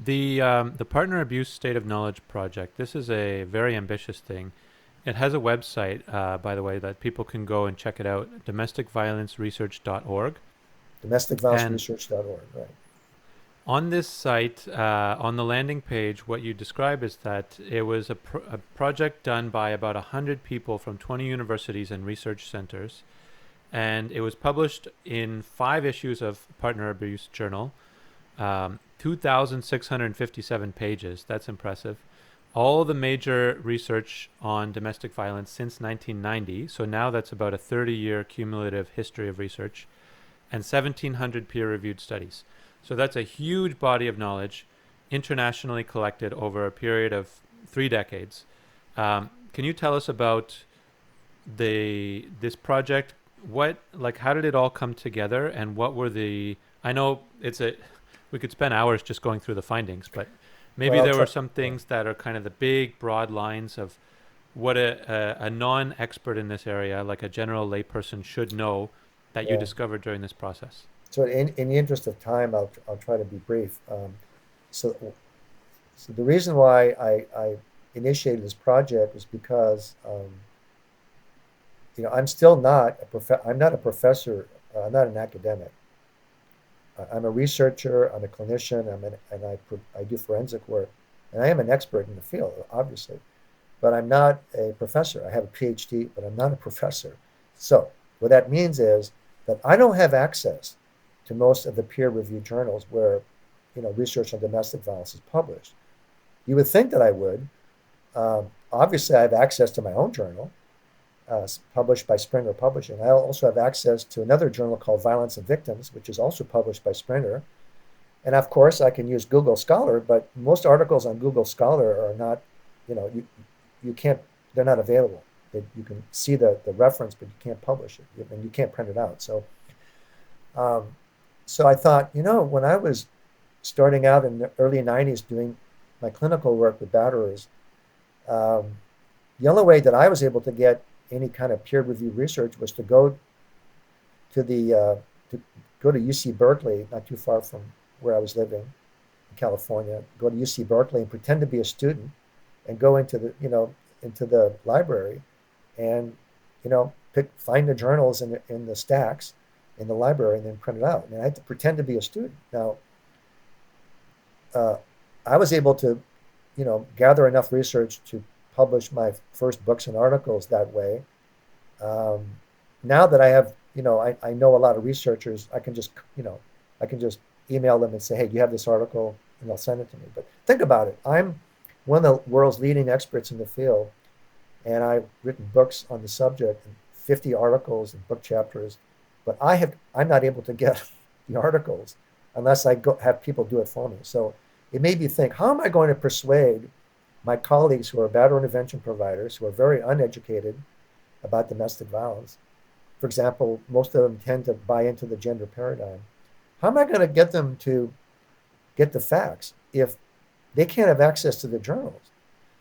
The Partner Abuse State of Knowledge project. This is a very ambitious thing. It has a website, by the way, that people can go and check it out. Domesticviolenceresearch.org. And Domesticviolenceresearch.org, right? on this site, on the landing page, what you describe is that it was a project done by about 100 people from 20 universities and research centers. And it was published in 5 issues of Partner Abuse Journal, 2,657 pages. That's impressive. All the major research on domestic violence since 1990. So now that's about a 30-year cumulative history of research and 1,700 peer-reviewed studies. So that's a huge body of knowledge internationally collected over a period of 3 decades. Can you tell us about this project? How did it all come together, and what were the? I know we could spend hours just going through the findings, but Well, maybe I'll there were try. some Yeah, things that are kind of the big broad lines of what a non-expert in this area, like a general layperson, should know that you yeah. discovered during this process. So in the interest of time, I'll try to be brief. So, so the reason why I initiated this project was because I'm still not I'm not a professor. I'm not an academic. I'm a researcher. I'm a clinician. I do forensic work, and I am an expert in the field, obviously. But I'm not a professor. I have a PhD, but I'm not a professor. So what that means is that I don't have access to most of the peer-reviewed journals where research on domestic violence is published. You would think that I would. Obviously, I have access to my own journal, published by Springer Publishing. I also have access to another journal called Violence and Victims, which is also published by Springer. And of course, I can use Google Scholar, but most articles on Google Scholar are not, you can't, they're not available. You can see the reference, but you can't publish it, and you can't print it out. Um, so I thought, when I was starting out in the early 90s doing my clinical work with batterers, um, the only way that I was able to get any kind of peer-reviewed research was to go to the to go to UC Berkeley, not too far from where I was living in California. Go to UC Berkeley and pretend to be a student, and go into the library, and find the journals in the stacks in the library and then print it out. And I had to pretend to be a student. Now, uh, I was able to, gather enough research to publish my first books and articles that way. Um, Now that I have, I know a lot of researchers, I can just email them and say, hey, do you have this article? And they'll send it to me. But think about it. I'm one of the world's leading experts in the field, and I've written books on the subject and 50 articles and book chapters, but I'm not able to get the articles unless I go have people do it for me. So it made me think, how am I going to persuade my colleagues who are battery intervention providers who are very uneducated about domestic violence? For example, most of them tend to buy into the gender paradigm. How am I going to get them to get the facts if they can't have access to the journals?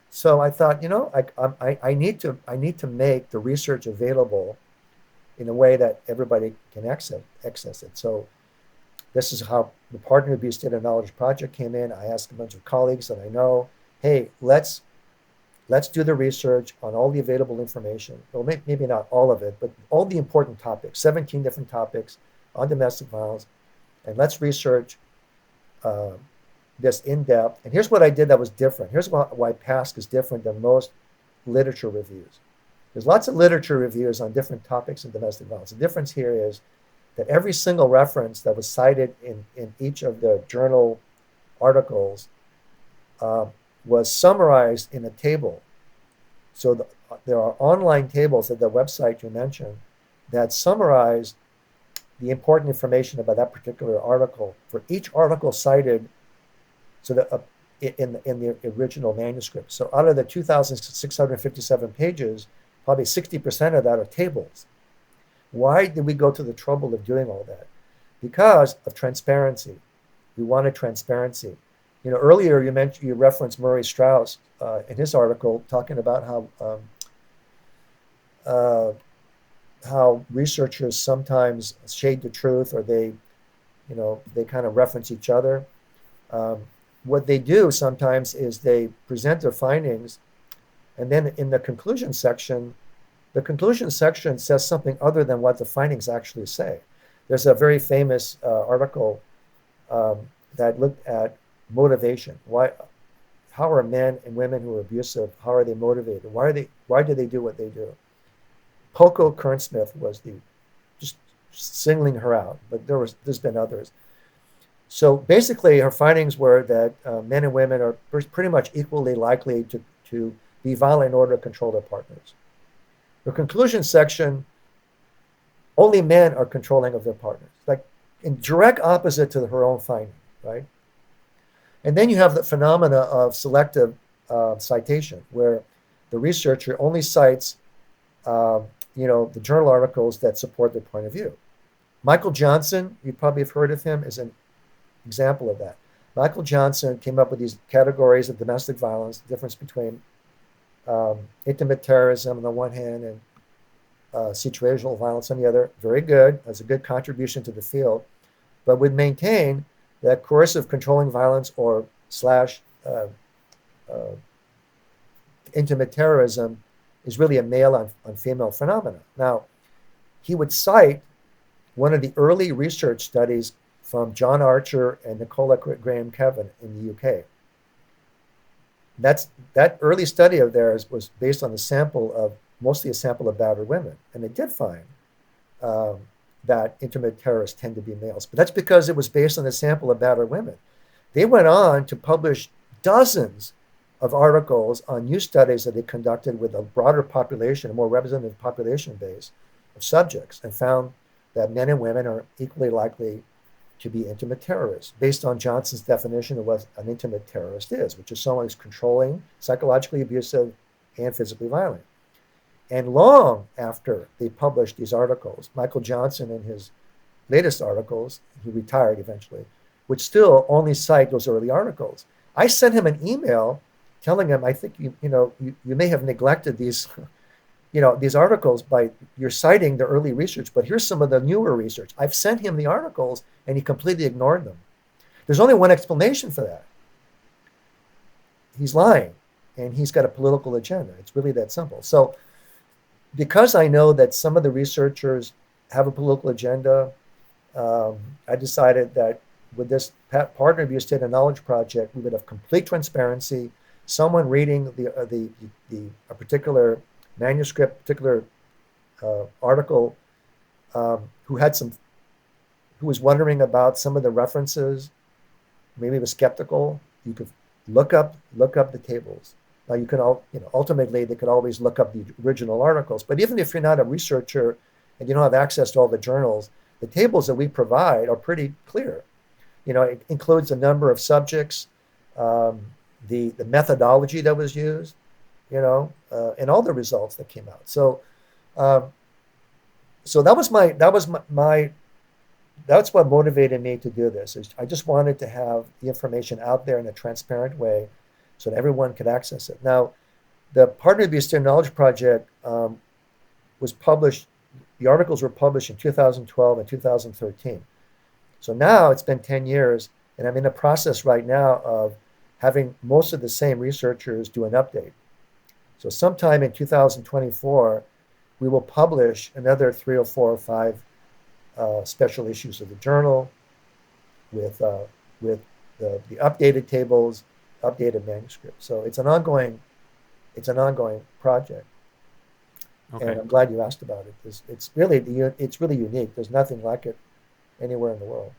So I thought, I need to make the research available in a way that everybody can access it. So this is how the Partner Abuse Data Knowledge Project came in. I asked a bunch of colleagues that I know, hey, let's do the research on all the available information. Well, maybe not all of it, but all the important topics, 17 different topics on domestic violence, and let's research uh, this in depth. And here's what I did that was different. Here's why PASK is different than most literature reviews. There's lots of literature reviews on different topics in domestic violence. The difference here is that every single reference that was cited in each of the journal articles uh, was summarized in a table. So there are online tables at the website you mentioned that summarize the important information about that particular article for each article cited, so that in the original manuscript. So out of the 2,657 pages, probably 60% of that are tables. Why did we go to the trouble of doing all that? Because of transparency. We wanted transparency. Earlier you referenced Murray Strauss in his article talking about uh, how researchers sometimes shade the truth, or they kind of reference each other. Um, what they do sometimes is they present their findings, and then in the conclusion section says something other than what the findings actually say. There's a very famous article that looked at motivation. How are men and women who are abusive, how are they motivated? Why do they do what they do? Poco Kernsmith was just singling her out, but there's been others. So basically, her findings were that men and women are pretty much equally likely to be violent in order to control their partners. The conclusion section, only men are controlling of their partners, like in direct opposite to her own finding, right? And then you have the phenomena of selective citation, where the researcher only cites, the journal articles that support their point of view. Michael Johnson, you probably have heard of him, is an example of that. Michael Johnson came up with these categories of domestic violence, the difference between intimate terrorism on the one hand and situational violence on the other. Very good. That's a good contribution to the field, but would maintain that coercive controlling violence or slash intimate terrorism is really a male on female phenomena. Now, he would cite one of the early research studies from John Archer and Nicola Graham Kevin in the UK. That early study of theirs was based on mostly a sample of battered women, and it did find that intimate terrorists tend to be males. But that's because it was based on a sample of battered women. They went on to publish dozens of articles on new studies that they conducted with a broader population, a more representative population base of subjects, and found that men and women are equally likely to be intimate terrorists, based on Johnson's definition of what an intimate terrorist is, which is someone who's controlling, psychologically abusive, and physically violent. And long after they published these articles, Michael Johnson, in his latest articles, he retired eventually, would still only cite those early articles. I sent him an email telling him, I think you may have neglected these these articles by you're citing the early research, but here's some of the newer research. I've sent him the articles and he completely ignored them. There's only one explanation for that. He's lying and he's got a political agenda. It's really that simple. So because I know that some of the researchers have a political agenda, I decided that with this Partner Abuse Data Knowledge Project, we would have complete transparency. Someone reading a particular manuscript, particular article, who was wondering about some of the references, maybe was skeptical, you could look up the tables. Now you can ultimately they could always look up the original articles, but even if you're not a researcher and you don't have access to all the journals, the tables that we provide are pretty clear. It includes a number of subjects, the methodology that was used, and all the results that came out. So that's what motivated me to do this. Is I just wanted to have the information out there in a transparent way so that everyone could access it. Now, the Partner Abuse Data Knowledge Project was published, the articles were published in 2012 and 2013. So now it's been 10 years, and I'm in a process right now of having most of the same researchers do an update. So sometime in 2024, we will publish another 3 or 4 or 5 special issues of the journal with the updated tables, updated manuscripts. So it's an ongoing project. Okay. And I'm glad you asked about it. It's really unique. There's nothing like it anywhere in the world.